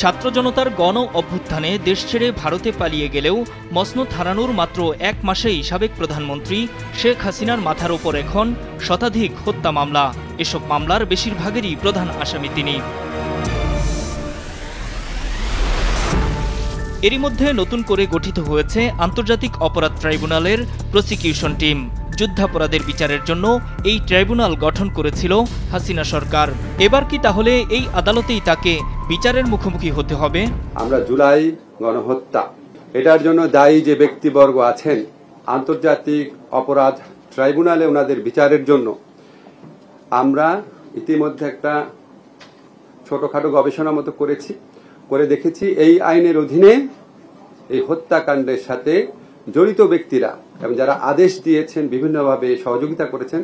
ছাত্র জনতার গণ অভ্যুত্থানে দেশ ছেড়ে ভারতে পালিয়ে গেলেও মসনদ হারানোর মাত্র 1 মাসেই সাবেক প্রধানমন্ত্রী শেখ হাসিনার মাথার ওপর এখন শতাধিক হত্যা মামলা। এসব মামলার বেশিরভাগেরই প্রধান আসামি তিনি। এরই মধ্যে নতুন করে গঠিত হয়েছে আন্তর্জাতিক অপরাধ ট্রাইব্যুনালের প্রসিকিউশন টিম। যুদ্ধাপরাধের বিচারের জন্য এই ট্রাইব্যুনাল গঠন করেছিল হাসিনা সরকার। এবার কি তাহলে এই আদালতেই তাকে বিচারের মুখোমুখি হতে হবে? আমরা জুলাই গণহত্যা এটার জন্য দায়ী যে ব্যক্তিবর্গ আছেন, আন্তর্জাতিক অপরাধ ট্রাইব্যুনালে ওনাদের বিচারের জন্য আমরা ইতিমধ্যে একটা ছোটখাটো গবেষণা মতো করে দেখেছি। এই আইনের অধীনে এই হত্যাকাণ্ডের সাথে জড়িত ব্যক্তিরা এবং যারা আদেশ দিয়েছেন, বিভিন্নভাবে সহযোগিতা করেছেন,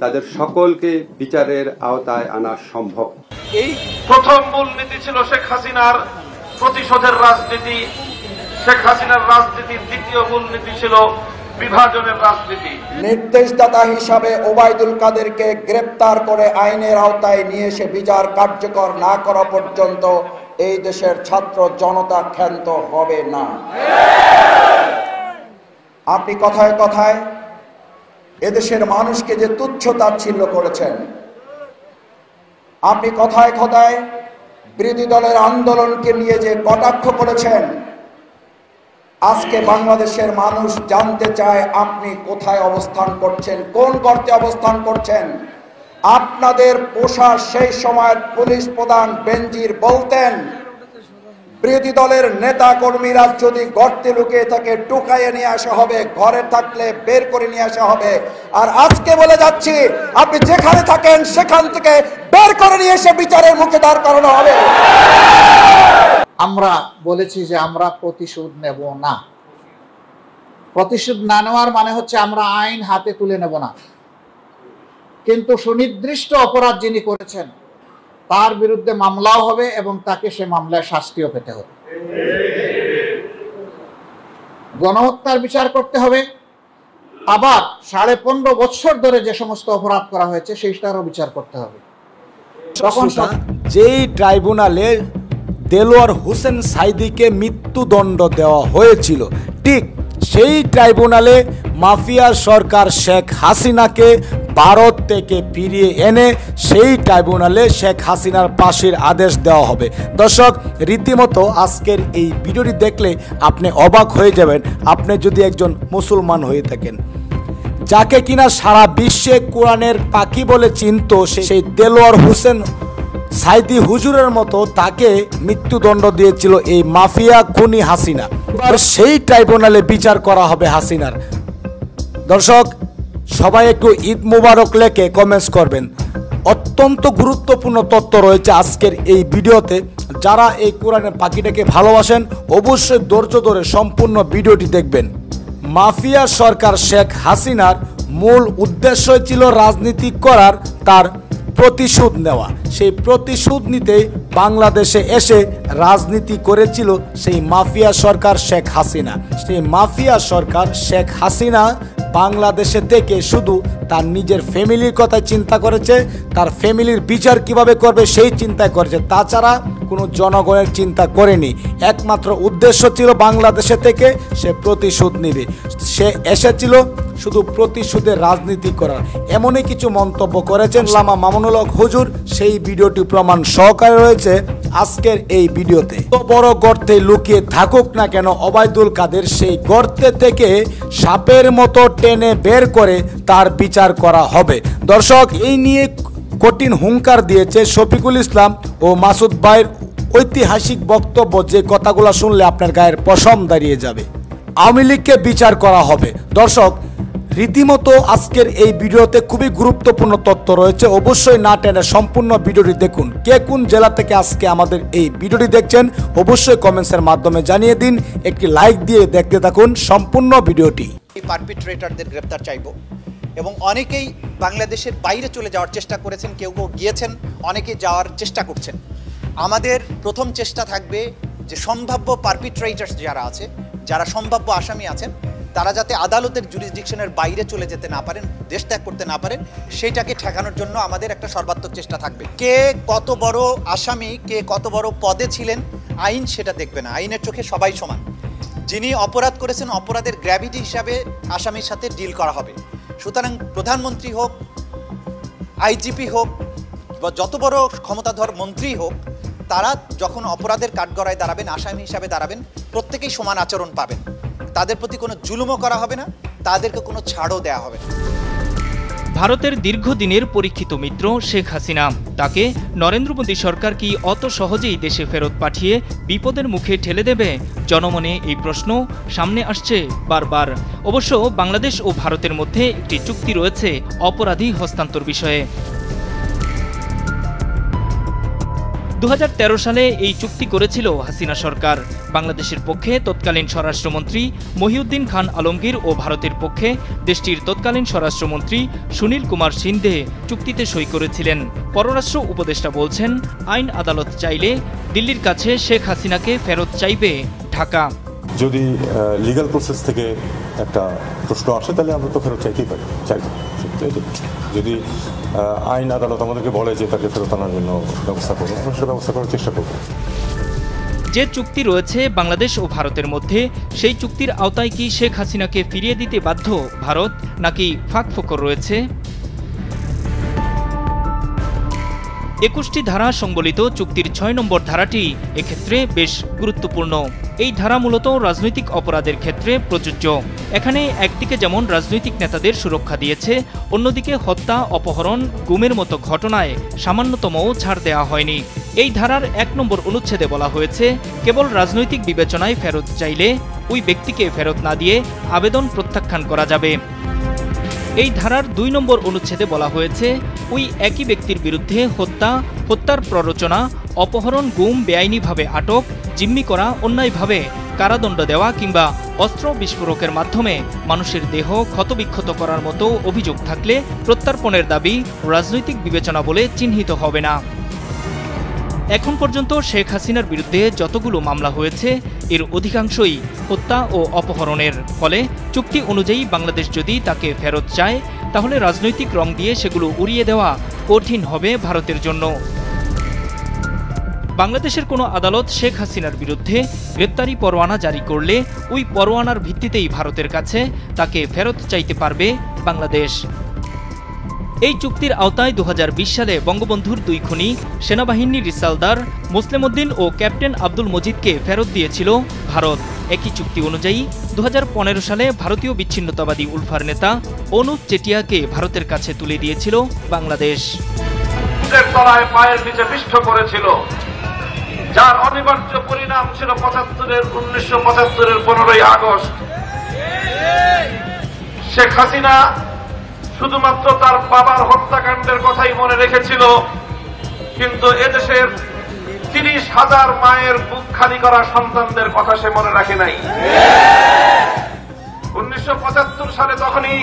তাদের সকলকে বিচারের আওতায় আনা সম্ভব। এই প্রথম মূলনীতি ছিল শেখ হাসিনার প্রতিশোধের রাজনীতি। শেখ হাসিনার রাজনীতির দ্বিতীয় মূলনীতি ছিল বিভাজনের রাজনীতি। নির্দেশদাতা হিসাবে ওবায়দুল কাদেরকে গ্রেপ্তার করে আইনের আওতায় নিয়ে এসে বিচার কার্যকর না করা পর্যন্ত এই দেশের ছাত্র জনতা ক্ষান্ত হবে না। আপনি কথায় কথায় এদেশের মানুষকে যে তুচ্ছ তাচ্ছিল্য করেছেন, আপনি কথায় কথায় বিরোধী দলের আন্দোলনকে নিয়ে যে কটাক্ষ করেছেন, আজকে বাংলাদেশের মানুষ জানতে চায় আপনি কোথায় অবস্থান করছেন, কোন গর্তে অবস্থান করছেন। আপনাদের পোষা সেই সময়ের পুলিশ প্রধান বেনজির বলতেন, বিরোধী দলের নেতা কর্মীরা যদি গর্তে লুকিয়ে থাকে টুকাইয়ে নিয়ে আসা হবে, ঘরে থাকলে বের করে নিয়ে আসা হবে। আর আজকে বলে যাচ্ছি, আপনি যেখানে থাকেন সেখান থেকে বের করে নিয়ে এসে বিচারের মুখে দাঁড় করানো হবে। আমরা বলেছি যে আমরা প্রতিশোধ নেব না। প্রতিশোধ না নেওয়ার মানে হচ্ছে আমরা আইন হাতে তুলে নেব না, কিন্তু সুনির্দিষ্ট অপরাধ যিনি করেছেন তার বিরুদ্ধে মামলাও হবে এবং তাকে সে মামলায় শাস্তিও পেতে হবে। গণহত্যার বিচার করতে হবে, আবার 15.5 বছর ধরে যে সমস্ত অপরাধ করা হয়েছে সেইটারও বিচার করতে হবে। তখন যেই ট্রাইব্যুনালে দেলোয়ার হোসেন সাঈদীকে মৃত্যুদণ্ড দেওয়া হয়েছিল, ঠিক সেই ট্রাইব্যুনালে মাফিয়া সরকার শেখ হাসিনাকে ভারত থেকে ফিরিয়ে এনে সেই ট্রাইব্যুনালে শেখ হাসিনার ফাঁসির আদেশ দেওয়া হবে। দর্শক, রীতিমতো আজকের এই ভিডিওটি দেখলে আপনি অবাক হয়ে যাবেন, আপনি যদি একজন মুসলমান হয়ে থাকেন। যাকে কিনা সারা বিশ্বে কোরআনের পাখি বলে চিনত, সেই দেলোয়ার হোসেন সাঈদী হুজুরের মতো তাকে মৃত্যুদণ্ড দিয়েছিল এই মাফিয়া খুনি হাসিনা। সেই ট্রাইব্যুনালে বিচার করা হবে হাসিনার। দর্শক, সবাই একটু ঈদ মুবারক লেখে কমেন্টস করবেন। অত্যন্ত গুরুত্বপূর্ণ তথ্য রয়েছে আজকের এই ভিডিওতে। যারা এই কোরআনের পাখিটাকে ভালোবাসেন অবশ্যই ধৈর্য ধরে সম্পূর্ণ ভিডিওটি দেখবেন। মাফিয়া সরকার শেখ হাসিনার মূল উদ্দেশ্য ছিল রাজনীতি করার, তার প্রতিশোধ নেওয়া। সেই প্রতিশোধ নিতে বাংলাদেশে এসে রাজনীতি করেছিল সেই মাফিয়া সরকার শেখ হাসিনা। সেই মাফিয়া সরকার শেখ হাসিনা বাংলাদেশে থেকে শুধু তার নিজের ফ্যামিলির কথা চিন্তা করেছে, তার ফ্যামিলির বিচার কিভাবে করবে সেই চিন্তা করেছে, তাছাড়া কোনো জনগণের চিন্তা করেনি। একমাত্র উদ্দেশ্য ছিল বাংলাদেশে থেকে সে প্রতিশোধ নেবে। সে এসেছিল শুধু প্রতিশোধের রাজনীতি করার। এমনই কিছু মন্তব্য করেছেন আল্লামা মামুনুল হক হুজুর। সেই ভিডিওটি প্রমাণ সহকারে রয়েছে আজকের এই ভিডিওতে। তো বড় গর্তে লুকিয়ে থাকুক না কেন ওবায়দুল কাদের, সেই গর্তে থেকে সাপের মতো টেনে বের করে তার বিচার করা হবে। দর্শক, এই নিয়ে কঠিন হুঙ্কার দিয়েছে শফিকুল ইসলাম ও মাসুদ ভাইয়ের ঐতিহাসিক বক্তব্য, যে কথাগুলো শুনলে আপনার গায়ের পশম দাঁড়িয়ে যাবে। আওয়ামী লীগকে বিচার করা হবে। দর্শক, রীতিমতো আজকের এই ভিডিওতে খুবই গুরুত্বপূর্ণ তথ্য রয়েছে। অবশ্যই না টেনে সম্পূর্ণ ভিডিওটি দেখুন। কে কোন জেলা থেকে আজকে আমাদের এই ভিডিওটি দেখছেন অবশ্যই কমেন্টসের মাধ্যমে জানিয়ে দিন। একটি লাইক দিয়ে দেখতে থাকুন সম্পূর্ণ ভিডিওটি। পারপিট্রেটরদের গ্রেপ্তার চাইব এবং অনেকেই বাংলাদেশের বাইরে চলে যাওয়ার চেষ্টা করেছেন, কেউ কেউ গিয়েছেন, অনেকে যাওয়ার চেষ্টা করছেন। আমাদের প্রথম চেষ্টা থাকবে যে সম্ভাব্য পারপিট্রেটরস যারা আছে, যারা সম্ভাব্য আসামি আছেন, তারা যাতে আদালতের জুরিসডিকশনের বাইরে চলে যেতে না পারেন, দেশ ত্যাগ করতে না পারেন, সেইটাকে ঠেকানোর জন্য আমাদের একটা সর্বাত্মক চেষ্টা থাকবে। কে কত বড় আসামি, কে কত বড় পদে ছিলেন, আইন সেটা দেখবে না। আইনের চোখে সবাই সমান। যিনি অপরাধ করেছেন অপরাধের গ্র্যাভিটি হিসাবে আসামির সাথে ডিল করা হবে। সুতরাং প্রধানমন্ত্রী হোক, আইজিপি হোক বা যত বড় ক্ষমতাধর মন্ত্রী হোক, তারা যখন অপরাধের কাঠগড়ায় দাঁড়াবেন, আসামি হিসাবে দাঁড়াবেন, প্রত্যেকেই সমান আচরণ পাবেন। তাদের প্রতি কোনো জুলুমও করা হবে না, তাদেরকে কোনো ছাড়ও দেওয়া হবে না। ভারতের দীর্ঘদিনের পরীক্ষিত মিত্র শেখ হাসিনা, তাকে নরেন্দ্র মোদী সরকার কি অত সহজেই দেশে ফেরত পাঠিয়ে বিপদের মুখে ঠেলে দেবে? জনমনে এই প্রশ্ন সামনে আসছে বারবার। অবশ্য বাংলাদেশ ও ভারতের মধ্যে একটি চুক্তি রয়েছে অপরাধী হস্তান্তর বিষয়ে। 2013 সালে এই চুক্তি করেছিল হাসিনা সরকার। বাংলাদেশের পক্ষে তৎকালীন স্বরাষ্ট্রমন্ত্রী মহিউদ্দিন খান আলমগীর ও ভারতের পক্ষে দেশটির তৎকালীন স্বরাষ্ট্রমন্ত্রী সুনীল কুমার সিন্ধে চুক্তিতে সই করেছিলেন। পররাষ্ট্র উপদেষ্টা বলছেন, আইন আদালত চাইলে দিল্লির কাছে শেখ হাসিনাকে ফেরত চাইবে ঢাকা। যদি লিগ্যাল প্রসেস থেকে একটা প্রশ্ন আসে তাহলে আমরা তো ফেরত চাইতেই পারি, চাইব। যদি আইন আদালত আমাদেরকে বলে যে তাকে ফেরত আনার জন্য ব্যবস্থা করবো, আমরা সেটা ব্যবস্থা করার চেষ্টা করব। যে চুক্তি রয়েছে বাংলাদেশ ও ভারতের মধ্যে, সেই চুক্তির আওতায় কি শেখ হাসিনাকে ফিরিয়ে দিতে বাধ্য ভারত, নাকি ফাঁকফোকর রয়েছে? 21টি ধারা সংবলিত চুক্তির 6 নম্বর ধারাটি এক্ষেত্রে বেশ গুরুত্বপূর্ণ। এই ধারা মূলত রাজনৈতিক অপরাধের ক্ষেত্রে প্রযোজ্য। এখানে একদিকে যেমন রাজনৈতিক নেতাদের সুরক্ষা দিয়েছে, অন্যদিকে হত্যা, অপহরণ, গুমের মতো ঘটনায় সামান্যতমও ছাড় দেওয়া হয়নি। এই ধারার 1 নম্বর অনুচ্ছেদে বলা হয়েছে, কেবল রাজনৈতিক বিবেচনায় ফেরত চাইলে ওই ব্যক্তিকে ফেরত না দিয়ে আবেদন প্রত্যাখ্যান করা যাবে। এই ধারার 2 নম্বর অনুচ্ছেদে বলা হয়েছে, ওই একই ব্যক্তির বিরুদ্ধে হত্যা, হত্যার প্ররোচনা, অপহরণ, গুম, বেআইনিভাবে আটক, জিম্মি করা, অন্যায়ভাবে কারাদণ্ড দেওয়া কিংবা অস্ত্র বিস্ফোরকের মাধ্যমে মানুষের দেহ ক্ষতবিক্ষত করার মতো অভিযোগ থাকলে প্রত্যর্পণের দাবি রাজনৈতিক বিবেচনা বলে চিহ্নিত হবে না। এখন পর্যন্ত শেখ হাসিনার বিরুদ্ধে যতগুলো মামলা হয়েছে, এর অধিকাংশই হত্যা ও অপহরণের। ফলে চুক্তি অনুযায়ী বাংলাদেশ যদি তাকে ফেরত চায়, তাহলে রাজনৈতিক রং দিয়ে সেগুলো উড়িয়ে দেওয়া কঠিন হবে ভারতের জন্য। বাংলাদেশের কোনো আদালত শেখ হাসিনার বিরুদ্ধে গ্রেপ্তারি পরোয়ানা জারি করলে ওই পরোয়ানার ভিত্তিতেই ভারতের কাছে তাকে ফেরত চাইতে পারবে বাংলাদেশ। এই চুক্তির আওতায় 2020 সালে বঙ্গবন্ধুর 2 খুনি সেনাবাহিনীর রিসালদার মোসলেম উদ্দিন ও ক্যাপ্টেন আব্দুল মজিদকে ফেরত দিয়েছিল ভারত। একই চুক্তি অনুযায়ী 2015 সালে ভারতীয় বিচ্ছিন্নতাবাদী উলফার নেতা অনুপ চেটিয়াকে ভারতের কাছে তুলে দিয়েছিল বাংলাদেশ। তলায় পায়ের নিচে পিষ্ট করেছিল, যার অনিবার্য পরিণাম ছিল 1975-এর 15ই আগস্ট। শেখ হাসিনা শুধুমাত্র তার বাবার হত্যাকাণ্ডের কথাই মনে রেখেছিল, কিন্তু এদেশের 30,000 মায়ের বুক খালি করা সন্তানদের কথা সে মনে রাখে নাই। 1975 সালে তখনই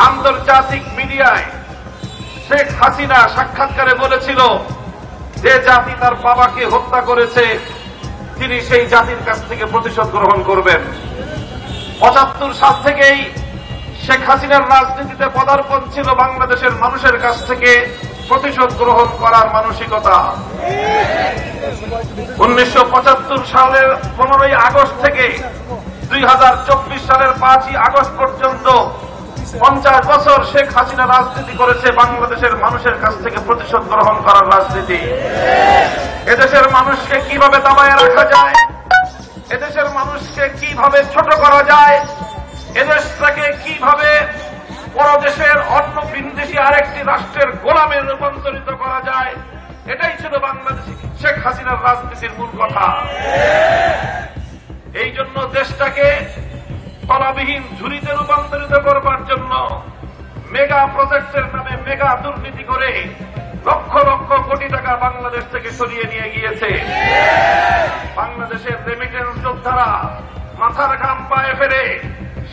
আন্তর্জাতিক মিডিয়ায় শেখ হাসিনা সাক্ষাৎকারে বলেছিল, যে জাতি তার বাবাকে হত্যা করেছে তিনি সেই জাতির কাছ থেকে প্রতিশোধ গ্রহণ করবেন। 75 সাল থেকেই শেখ হাসিনার রাজনীতিতে পদার্পণ ছিল বাংলাদেশের মানুষের কাছ থেকে প্রতিশোধ গ্রহণ করার মানসিকতা। 1975 সালের 15ই আগস্ট থেকে 2024 সালের 5ই আগস্ট পর্যন্ত 50 বছর শেখ হাসিনা রাজনীতি করেছে বাংলাদেশের মানুষের কাছ থেকে প্রতিশোধ গ্রহণ করার রাজনীতি। এদেশের মানুষকে কিভাবে দাবায় রাখা যায়, এদেশের মানুষকে কিভাবে ছোট করা যায়, এদেশটাকে কিভাবে পরদেশের অন্য বিদেশি আরেকটি রাষ্ট্রের গোলামে রূপান্তরিত করা যায়, এটাই ছিল বাংলাদেশ শেখ হাসিনার রাজনীতির মূল কথা। এই জন্য দেশটাকে তলাবিহীন ঝুড়িতে রূপান্তরিত করবার জন্য মেগা প্রজেক্টের নামে মেগা দুর্নীতি করে লক্ষ লক্ষ কোটি টাকা বাংলাদেশ থেকে সরিয়ে নিয়ে গিয়েছে। বাংলাদেশের রেমিটেন্স যোদ্ধারা মাথার ঘাম পায়ে ফেলে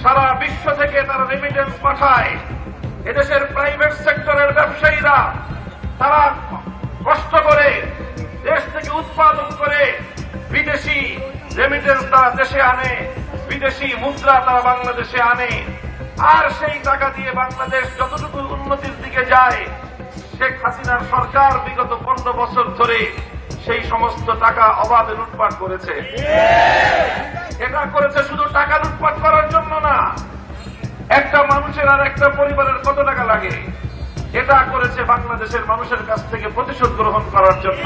সারা বিশ্ব থেকে তারা রেমিটেন্স পাঠায়। এদেশের প্রাইভেট সেক্টরের ব্যবসায়ীরা তারা কষ্ট করে দেশ থেকে উৎপাদন করে বিদেশি রেমিটেন্স তারা দেশে আনে, বিদেশি মুদ্রা তারা বাংলাদেশে আনে, আর সেই টাকা দিয়ে বাংলাদেশ যতটুকু উন্নতির দিকে যায়, শেখ হাসিনার সরকার বিগত 15 বছর ধরে সেই সমস্ত টাকা অবাধে লুটপাট করেছে। এটা করেছে শুধু টাকা লুটপাট করার জন্য না, একটা মানুষের আর একটা পরিবারের কত টাকা লাগে এটা করেছে বাংলাদেশের মানুষের কাছ থেকে প্রতিশোধ গ্রহণ করার জন্য।